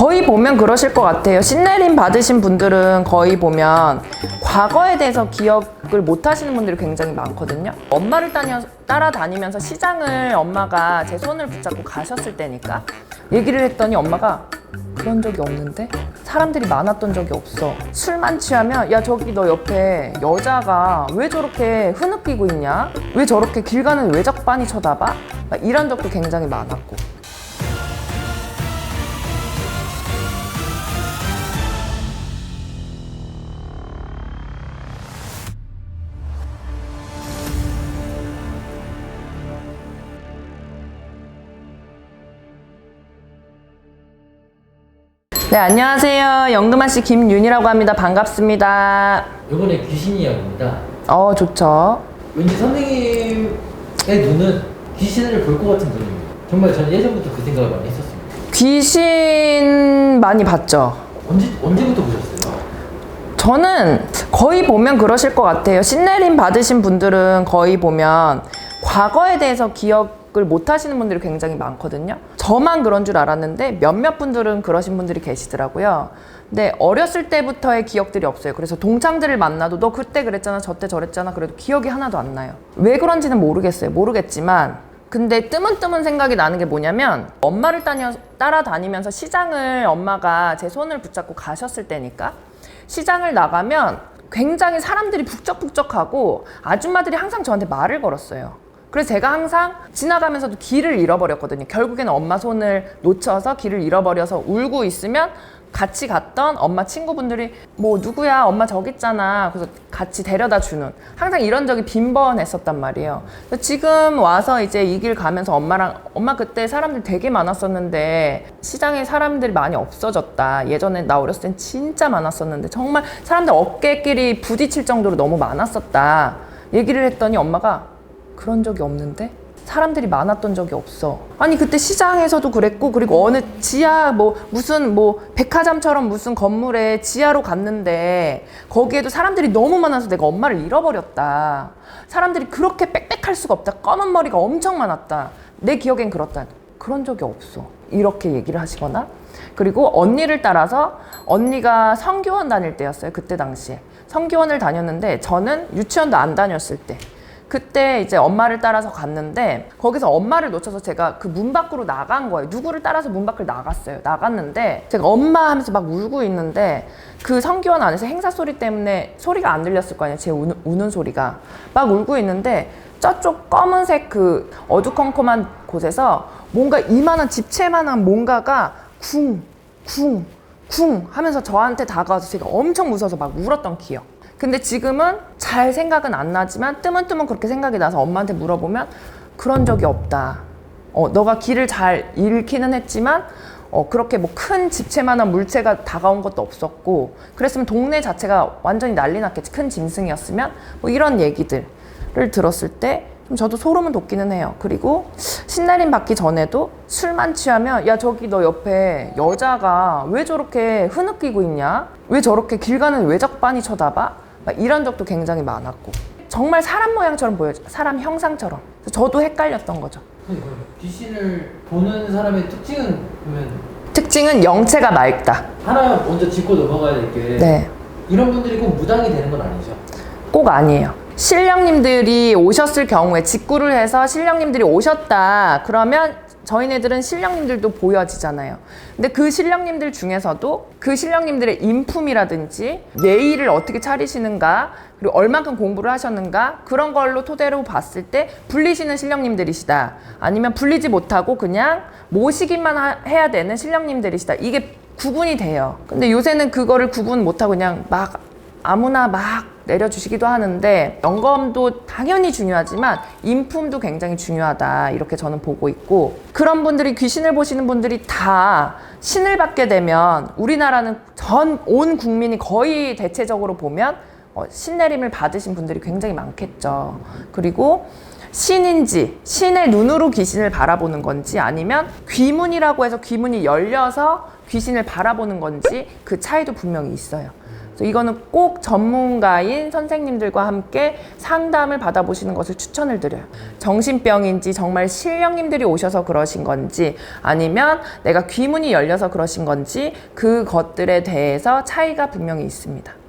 거의 보면 그러실 것 같아요. 신내림 받으신 분들은 거의 보면 과거에 대해서 기억을 못 하시는 분들이 굉장히 많거든요. 엄마를 따라다니면서 시장을 엄마가 제 손을 붙잡고 가셨을 때니까 얘기를 했더니 엄마가 그런 적이 없는데? 사람들이 많았던 적이 없어. 술만 취하면 야 저기 너 옆에 여자가 왜 저렇게 흐느끼고 있냐? 왜 저렇게 길 가는 외적반이 쳐다봐? 이런 적도 굉장히 많았고. 네, 안녕하세요. 영금아씨 김윤이라고 합니다. 반갑습니다. 이번에 귀신 이야기입니다. 좋죠. 왠지 선생님의 눈은 귀신을 볼 것 같은 눈입니다. 정말 저는 예전부터 그 생각을 많이 했었습니다. 귀신 많이 봤죠? 언제부터 보셨어요? 저는 거의 보면 그러실 것 같아요. 신내림 받으신 분들은 거의 보면 과거에 대해서 기억을 못 하시는 분들이 굉장히 많거든요. 저만 그런 줄 알았는데 몇몇 분들은 그러신 분들이 계시더라고요. 근데 어렸을 때부터의 기억들이 없어요. 그래서 동창들을 만나도 너 그때 그랬잖아, 저때 저랬잖아. 그래도 기억이 하나도 안 나요. 왜 그런지는 모르겠어요. 모르겠지만 근데 뜨문뜨문 생각이 나는 게 뭐냐면 엄마를 따라다니면서 시장을 엄마가 제 손을 붙잡고 가셨을 때니까 시장을 나가면 굉장히 사람들이 북적북적하고 아줌마들이 항상 저한테 말을 걸었어요. 그래서 제가 항상 지나가면서도 길을 잃어버렸거든요. 결국에는 엄마 손을 놓쳐서 길을 잃어버려서 울고 있으면 같이 갔던 엄마 친구분들이 뭐 누구야 엄마 저기 있잖아. 그래서 같이 데려다 주는 항상 이런 적이 빈번했었단 말이에요. 지금 와서 이제 이 길 가면서 엄마 그때 사람들 되게 많았었는데 시장에 사람들이 많이 없어졌다. 예전에 나 어렸을 땐 진짜 많았었는데 정말 사람들 어깨끼리 부딪힐 정도로 너무 많았었다. 얘기를 했더니 엄마가 그런 적이 없는데? 사람들이 많았던 적이 없어. 아니 그때 시장에서도 그랬고 그리고 어느 지하 무슨 백화점처럼 무슨 건물에 지하로 갔는데 거기에도 사람들이 너무 많아서 내가 엄마를 잃어버렸다. 사람들이 그렇게 빽빽할 수가 없다. 검은 머리가 엄청 많았다. 내 기억엔 그렇다. 그런 적이 없어. 이렇게 얘기를 하시거나 그리고 언니를 따라서 언니가 성교원 다닐 때였어요. 그때 당시에. 성교원을 다녔는데 저는 유치원도 안 다녔을 때 그때 이제 엄마를 따라서 갔는데 거기서 엄마를 놓쳐서 제가 그 문 밖으로 나간 거예요. 누구를 따라서 문 밖을 나갔어요. 나갔는데 제가 엄마 하면서 막 울고 있는데 그 성기원 안에서 행사 소리 때문에 소리가 안 들렸을 거 아니에요. 제 우는 소리가. 막 울고 있는데 저쪽 검은색 그 어두컴컴한 곳에서 뭔가 이만한 집채만한 뭔가가 쿵 하면서 저한테 다가와서 제가 엄청 무서워서 막 울었던 기억. 근데 지금은 잘 생각은 안 나지만 뜨문뜨문 그렇게 생각이 나서 엄마한테 물어보면 그런 적이 없다. 너가 길을 잘 잃기는 했지만 그렇게 뭐 큰 집채만한 물체가 다가온 것도 없었고 그랬으면 동네 자체가 완전히 난리 났겠지. 큰 짐승이었으면 뭐 이런 얘기들을 들었을 때 좀 저도 소름은 돋기는 해요. 그리고 신내림 받기 전에도 술만 취하면 야 저기 너 옆에 여자가 왜 저렇게 흐느끼고 있냐? 왜 저렇게 길 가는 외적반이 쳐다봐? 막 이런 적도 굉장히 많았고 정말 사람 모양처럼 보여요. 사람 형상처럼. 저도 헷갈렸던 거죠. 귀신을 보는 사람의 특징은 그러면 특징은 영체가 맑다. 하나 먼저 짚고 넘어가야 될 게 네. 이런 분들이 꼭 무당이 되는 건 아니죠? 꼭 아니에요. 신령님들이 오셨을 경우에 직구를 해서 신령님들이 오셨다 그러면 저희네들은 신령님들도 보여지잖아요. 근데 그 신령님들 중에서도 그 신령님들의 인품이라든지 예의를 어떻게 차리시는가 그리고 얼만큼 공부를 하셨는가 그런 걸로 토대로 봤을 때 불리시는 신령님들이시다. 아니면 불리지 못하고 그냥 모시기만 해야 되는 신령님들이시다. 이게 구분이 돼요. 근데 요새는 그거를 구분 못하고 그냥 막 아무나 막 내려주시기도 하는데 영검도 당연히 중요하지만 인품도 굉장히 중요하다 이렇게 저는 보고 있고 그런 분들이 귀신을 보시는 분들이 다 신을 받게 되면 우리나라는 온 국민이 거의 대체적으로 보면 신내림을 받으신 분들이 굉장히 많겠죠. 그리고 신인지 신의 눈으로 귀신을 바라보는 건지 아니면 귀문이라고 해서 귀문이 열려서 귀신을 바라보는 건지 그 차이도 분명히 있어요. 그래서 이거는 꼭 전문가인 선생님들과 함께 상담을 받아보시는 것을 추천을 드려요. 정신병인지 정말 신령님들이 오셔서 그러신 건지 아니면 내가 귀문이 열려서 그러신 건지 그것들에 대해서 차이가 분명히 있습니다.